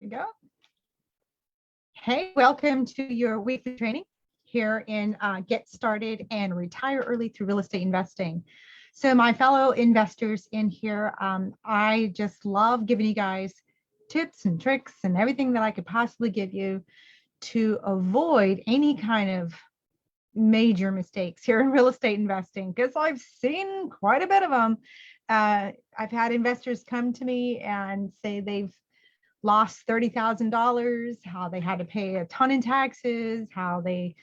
we go. Hey, welcome to your weekly training here in Get Started and Retire Early Through Real Estate Investing. So my fellow investors in here, I just love giving you guys tips and tricks and everything that I could possibly give you to avoid any kind of major mistakes here in real estate investing, because I've seen quite a bit of them. I've had investors come to me and say they've lost $30,000, how they had to pay a ton in taxes, how they,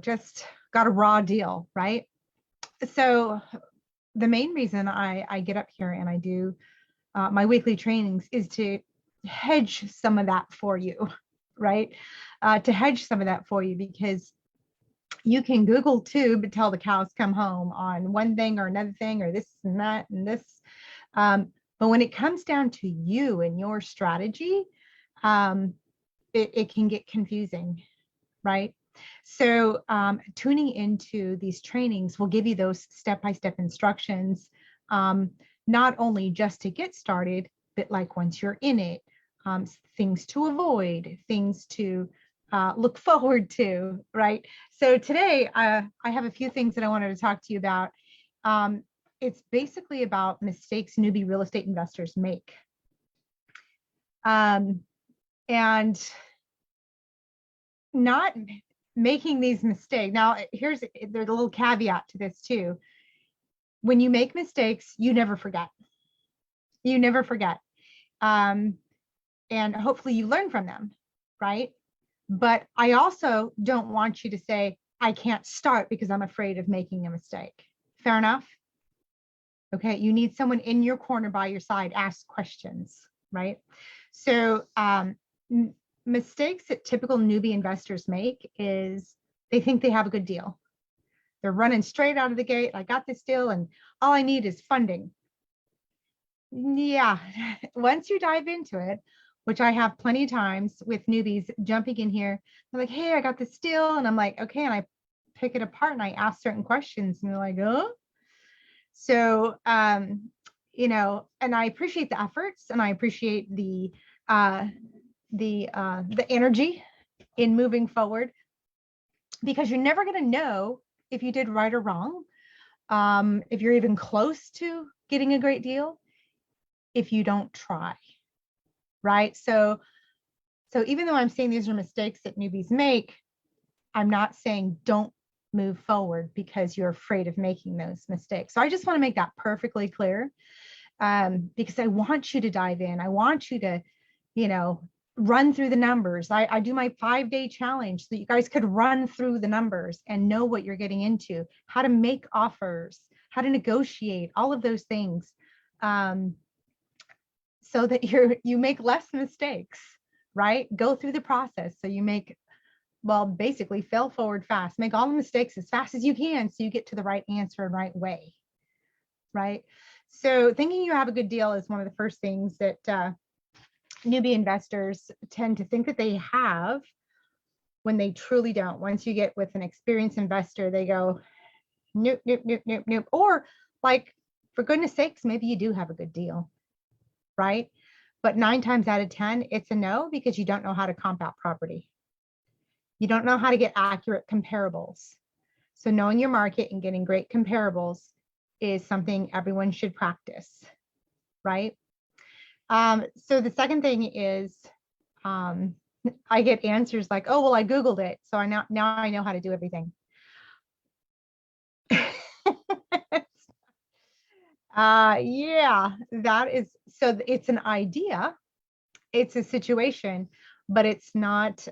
just got a raw deal, right? So the main reason I get up here and I do my weekly trainings is to hedge some of that for you, right? To hedge some of that for you, because you can Google tube until the cows come home on one thing or another thing or this and that and this. But when it comes down to you and your strategy, it can get confusing, right? So tuning into these trainings will give you those step-by-step instructions, not only just to get started, but like once you're in it, things to avoid, things to look forward to, right? So today I have a few things that I wanted to talk to you about. It's basically about mistakes newbie real estate investors make. And not making these mistakes. Now, there's a little caveat to this too. When you make mistakes, you never forget. You never forget. And hopefully you learn from them, right? But I also don't want you to say, I can't start because I'm afraid of making a mistake. Fair enough? Okay, you need someone in your corner by your side, ask questions, right? So mistakes that typical newbie investors make is they think they have a good deal. They're running straight out of the gate. I got this deal and all I need is funding. Yeah, once you dive into it, which I have plenty of times with newbies jumping in here, they're like, hey, I got this deal. And I'm like, okay. And I pick it apart and I ask certain questions and they're like, oh. So, and I appreciate the efforts and I appreciate the energy in moving forward, because you're never going to know if you did right or wrong, if you're even close to getting a great deal, if you don't try, right? So even though I'm saying these are mistakes that newbies make, I'm not saying don't move forward because you're afraid of making those mistakes. So I just want to make that perfectly clear, because I want you to dive in. I want you to, run through the numbers. I do my 5-day challenge so that you guys could run through the numbers and know what you're getting into, how to make offers, how to negotiate, all of those things, so that you make less mistakes, right? Go through the process so you make, well, basically fail forward fast, make all the mistakes as fast as you can so you get to the right answer and right way, right? So thinking you have a good deal is one of the first things that newbie investors tend to think that they have when they truly don't. Once you get with an experienced investor, they go, nope, nope, nope, nope, nope. Or like, for goodness sakes, maybe you do have a good deal, right? But 9 times out of 10, it's a no, because you don't know how to comp out property. You don't know how to get accurate comparables. So knowing your market and getting great comparables is something everyone should practice, right? So the second thing is, I get answers like, oh, well, I Googled it, so now I know how to do everything. Yeah, that is, so it's an idea, it's a situation, but it's not,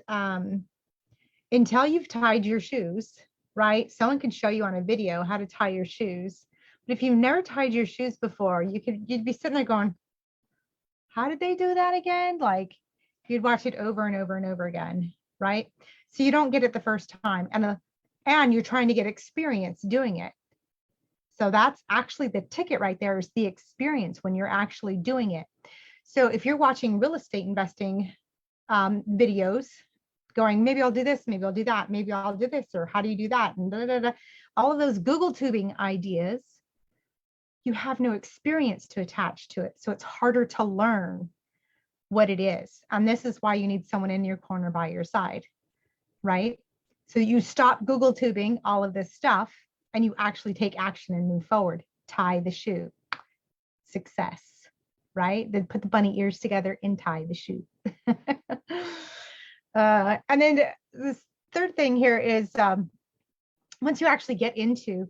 until you've tied your shoes, right? Someone can show you on a video how to tie your shoes. But if you've never tied your shoes before, you'd be sitting there going, how did they do that again? Like, you'd watch it over and over and over again, right? So you don't get it the first time, and you're trying to get experience doing it. So that's actually the ticket right there, is the experience when you're actually doing it. So if you're watching real estate investing videos, going, maybe I'll do this, maybe I'll do that, maybe I'll do this, or how do you do that? And all of those Google tubing ideas, you have no experience to attach to it. So it's harder to learn what it is. And this is why you need someone in your corner by your side, right? So you stop Google tubing all of this stuff and you actually take action and move forward. Tie the shoe. Success, right? Then put the bunny ears together and tie the shoe. And then this third thing here is once you actually get into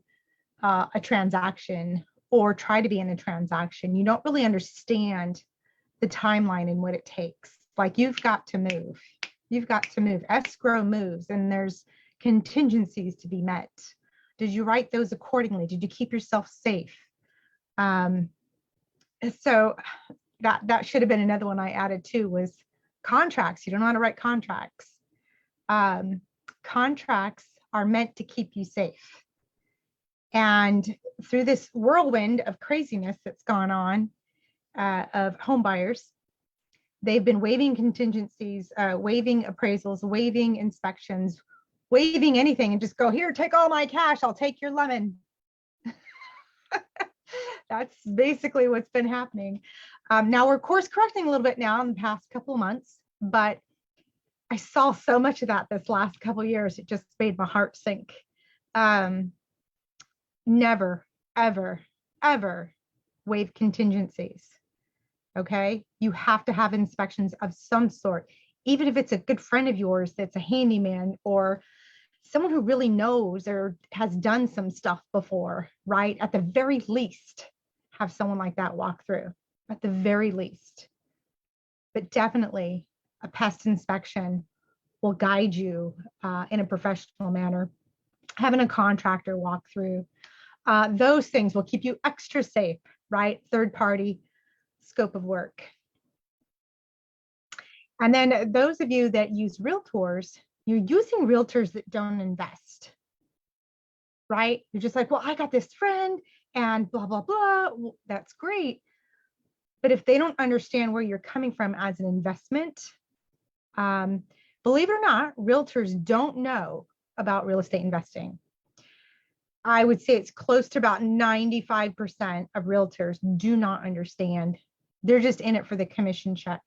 a transaction or try to be in a transaction, you don't really understand the timeline and what it takes. Like you've got to move. You've got to move. Escrow moves and there's contingencies to be met. Did you write those accordingly? Did you keep yourself safe? So that should have been another one I added too, was contracts. You don't know how to write contracts. Contracts are meant to keep you safe. And through this whirlwind of craziness that's gone on of home buyers, they've been waiving contingencies, waiving appraisals, waiving inspections, waiving anything, and just go, here, take all my cash, I'll take your lemon. That's basically what's been happening. Now we're course correcting a little bit now in the past couple of months, but I saw so much of that this last couple of years, it just made my heart sink. Never, ever, ever waive contingencies. Okay, you have to have inspections of some sort, even if it's a good friend of yours that's a handyman or someone who really knows or has done some stuff before, right? At the very least, have someone like that walk through, at the very least. But definitely a pest inspection will guide you in a professional manner. Having a contractor walk through, those things will keep you extra safe, right? Third party scope of work. And then those of you that use realtors, you're using realtors that don't invest, right? You're just like, well, I got this friend and blah, blah, blah. Well, that's great. But if they don't understand where you're coming from as an investment, believe it or not, realtors don't know about real estate investing. I would say it's close to about 95% of realtors do not understand. They're just in it for the commission check.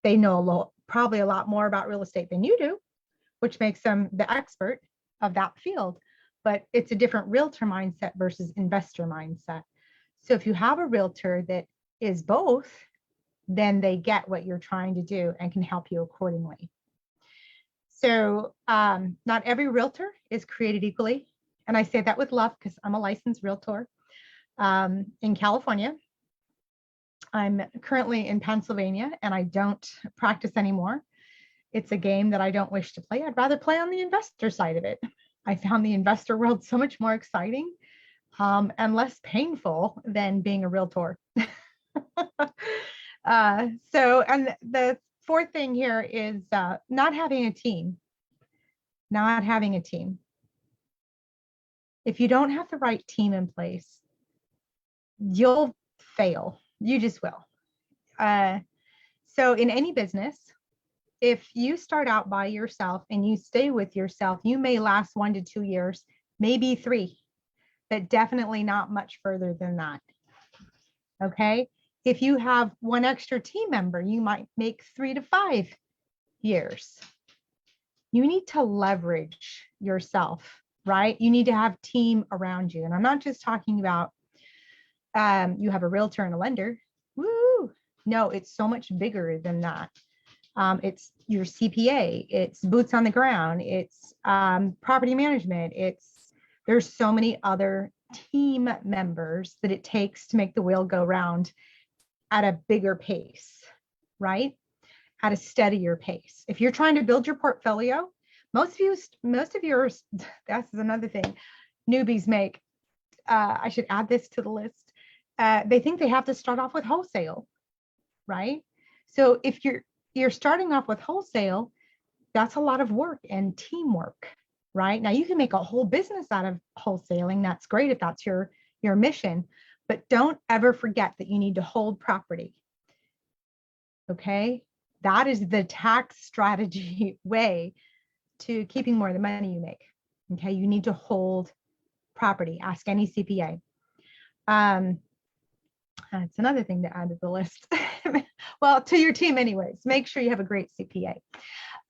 They know probably a lot more about real estate than you do, which makes them the expert of that field. But it's a different realtor mindset versus investor mindset. So if you have a realtor that is both, then they get what you're trying to do and can help you accordingly. So not every realtor is created equally. And I say that with love because I'm a licensed realtor in California. I'm currently in Pennsylvania and I don't practice anymore. It's a game that I don't wish to play. I'd rather play on the investor side of it. I found the investor world so much more exciting and less painful than being a realtor. And the fourth thing here is not having a team. Not having a team. If you don't have the right team in place, you'll fail. You just will. So in any business, if you start out by yourself and you stay with yourself, you may last 1 to 2 years, maybe 3, but definitely not much further than that. Okay. If you have one extra team member, you might make 3 to 5 years. You need to leverage yourself, right? You need to have team around you. And I'm not just talking about you have a realtor and a lender. Woo! No, it's so much bigger than that. It's your CPA, it's boots on the ground, it's property management, there's so many other team members that it takes to make the wheel go round at a bigger pace, right? At a steadier pace. If you're trying to build your portfolio, most of yours, that's another thing newbies make. I should add this to the list. They think they have to start off with wholesale, right? So if you're starting off with wholesale, that's a lot of work and teamwork, right? Now you can make a whole business out of wholesaling. That's great if that's your mission, but don't ever forget that you need to hold property. Okay. That is the tax strategy way to keeping more of the money you make. Okay. You need to hold property. Ask any CPA. That's another thing to add to the list. Well, to your team anyways, make sure you have a great CPA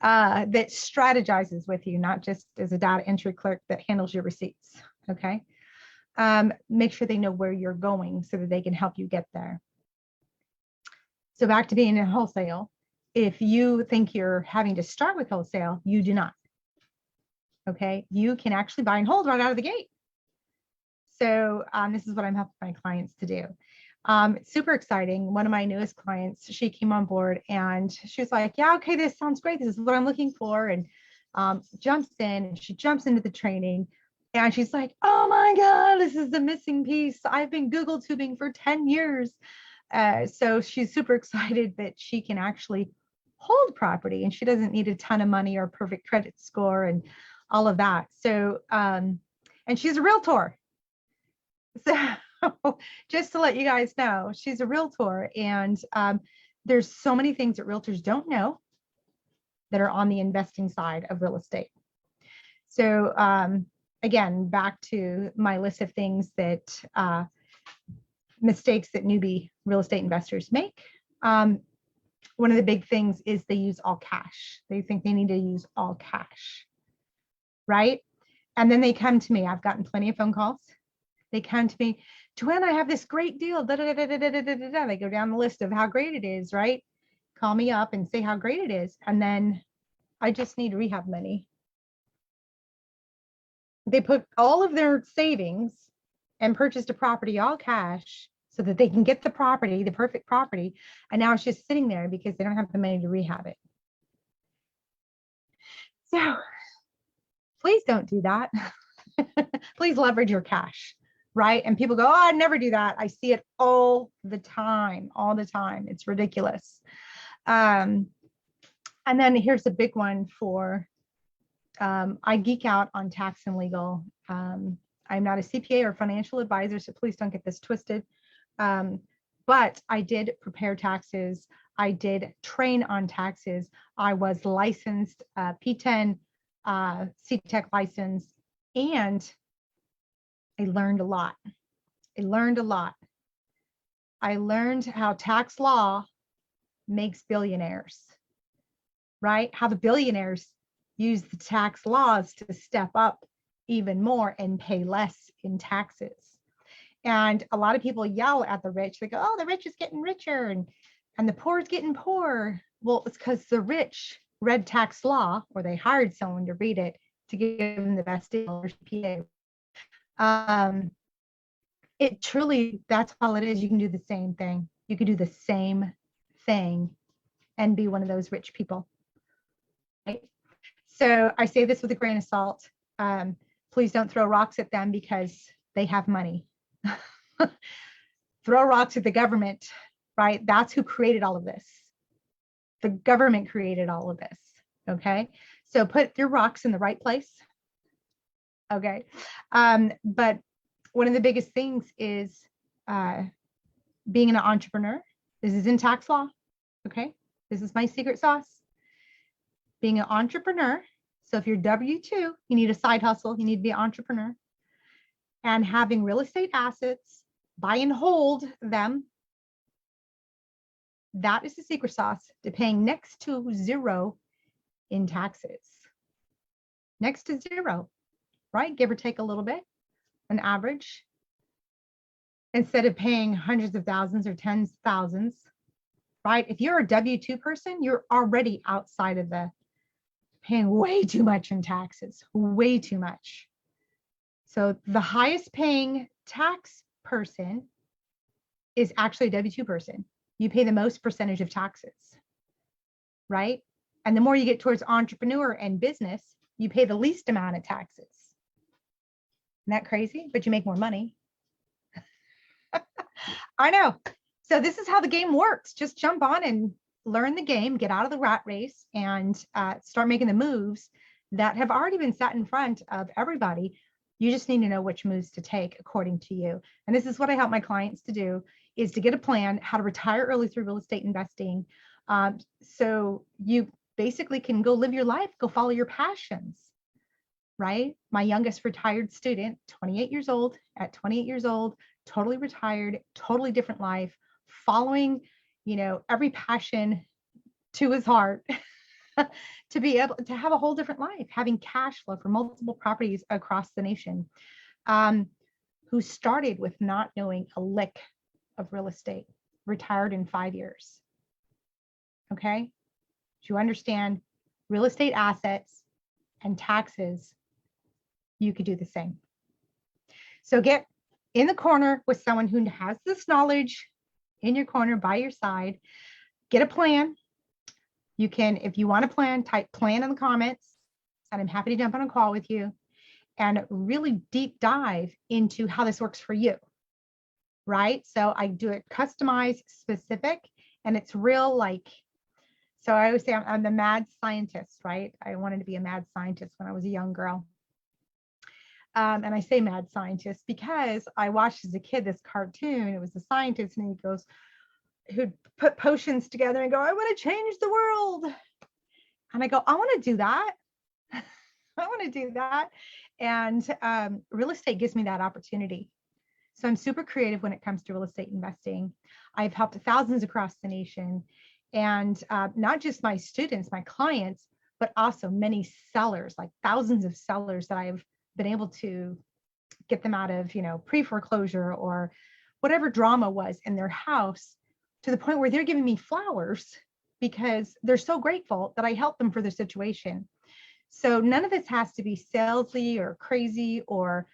that strategizes with you, not just as a data entry clerk that handles your receipts, okay? Make sure they know where you're going so that they can help you get there. So back to being in wholesale, if you think you're having to start with wholesale, you do not, okay? You can actually buy and hold right out of the gate. So this is what I'm helping my clients to do. It's super exciting. One of my newest clients, she came on board and she was like, yeah, okay, this sounds great. This is what I'm looking for. And jumps in and she jumps into the training and she's like, oh my God, this is the missing piece. I've been Google tubing for 10 years. So she's super excited that she can actually hold property and she doesn't need a ton of money or perfect credit score and all of that. So, and she's a realtor. So just to let you guys know, she's a realtor and there's so many things that realtors don't know that are on the investing side of real estate. So again, back to my list of things that mistakes that newbie real estate investors make. One of the big things is they use all cash. They think they need to use all cash, right? And then they come to me. I've gotten plenty of phone calls. They come to me, Joanne, I have this great deal. Da, da, da, da, da, da, da, da. They go down the list of how great it is, right? Call me up and say how great it is. And then I just need rehab money. They put all of their savings and purchased a property all cash so that they can get the property, the perfect property. And now it's just sitting there because they don't have the money to rehab it. So please don't do that. Please leverage your cash. Right? And people go, oh, I'd never do that. I see it all the time. It's ridiculous. And then here's a big one for, I geek out on tax and legal. I'm not a CPA or financial advisor, so please don't get this twisted. But I did prepare taxes. I did train on taxes. I was licensed, P10, CTEC license, and I learned a lot. I learned how tax law makes billionaires, right? How the billionaires use the tax laws to step up even more and pay less in taxes. And a lot of people yell at the rich. They go, oh, the rich is getting richer and the poor is getting poorer. Well, it's because the rich read tax law, or they hired someone to read it to give them the best deal or CPA. It truly, that's all it is. You can do the same thing. You can do the same thing and be one of those rich people. Right? So I say this with a grain of salt. Please don't throw rocks at them because they have money. Throw rocks at the government, right? That's who created all of this. The government created all of this. Okay. So put your rocks in the right place. Okay. But one of the biggest things is being an entrepreneur. This is in tax law. Okay. This is my secret sauce. Being an entrepreneur. So if you're W-2, you need a side hustle. You need to be an entrepreneur. And having real estate assets, buy and hold them. That is the secret sauce to paying next to zero in taxes. Next to zero, right? Give or take a little bit, an average. Instead of paying hundreds of thousands or tens of thousands, right? If you're a W-2 person, you're already outside of the paying way too much in taxes, way too much. So the highest paying tax person is actually a W-2 person. You pay the most percentage of taxes, right? And the more you get towards entrepreneur and business, you pay the least amount of taxes. Isn't that crazy? But you make more money. I know. So this is how the game works. Just jump on and learn the game, get out of the rat race, and start making the moves that have already been set in front of everybody. You just need to know which moves to take according to you. And this is what I help my clients to do, is to get a plan, how to retire early through real estate investing. So you basically can go live your life, go follow your passions, right? My youngest retired student, 28 years old, at 28 years old, totally retired, totally different life, following, every passion to his heart to be able to have a whole different life, having cash flow for multiple properties across the nation, who started with not knowing a lick of real estate, retired in 5 years. Okay. Do you understand real estate assets and taxes? You could do the same. So get in the corner with someone who has this knowledge in your corner by your side. Get a plan. You can, if you want a plan, type plan in the comments, and I'm happy to jump on a call with you and really deep dive into how this works for you, right? So I do it customized, specific, and it's real so I always say I'm the mad scientist, right? I wanted to be a mad scientist when I was a young girl. And I say mad scientist because I watched as a kid this cartoon. It was a scientist, and who'd put potions together and go, I want to change the world. And I go, I want to do that. I want to do that. And real estate gives me that opportunity. So I'm super creative when it comes to real estate investing. I've helped thousands across the nation, and not just my students, my clients, but also many sellers, like thousands of sellers that I've been able to get them out of, pre-foreclosure or whatever drama was in their house, to the point where they're giving me flowers because they're so grateful that I helped them for their situation. So none of this has to be salesy or crazy or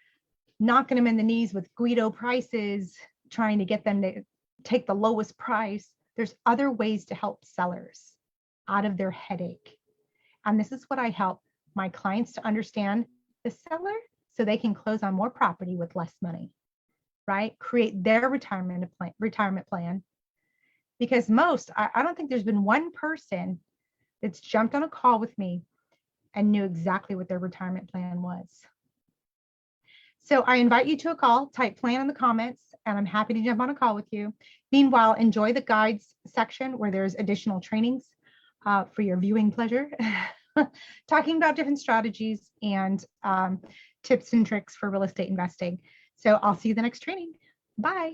knocking them in the knees with Guido prices, trying to get them to take the lowest price. There's other ways to help sellers out of their headache. And this is what I help my clients to understand: the seller, so they can close on more property with less money, right? Create their retirement plan. Because I don't think there's been one person that's jumped on a call with me and knew exactly what their retirement plan was. So I invite you to a call, type plan in the comments, and I'm happy to jump on a call with you. Meanwhile, enjoy the guides section where there's additional trainings for your viewing pleasure, talking about different strategies and tips and tricks for real estate investing. So I'll see you the next training. Bye.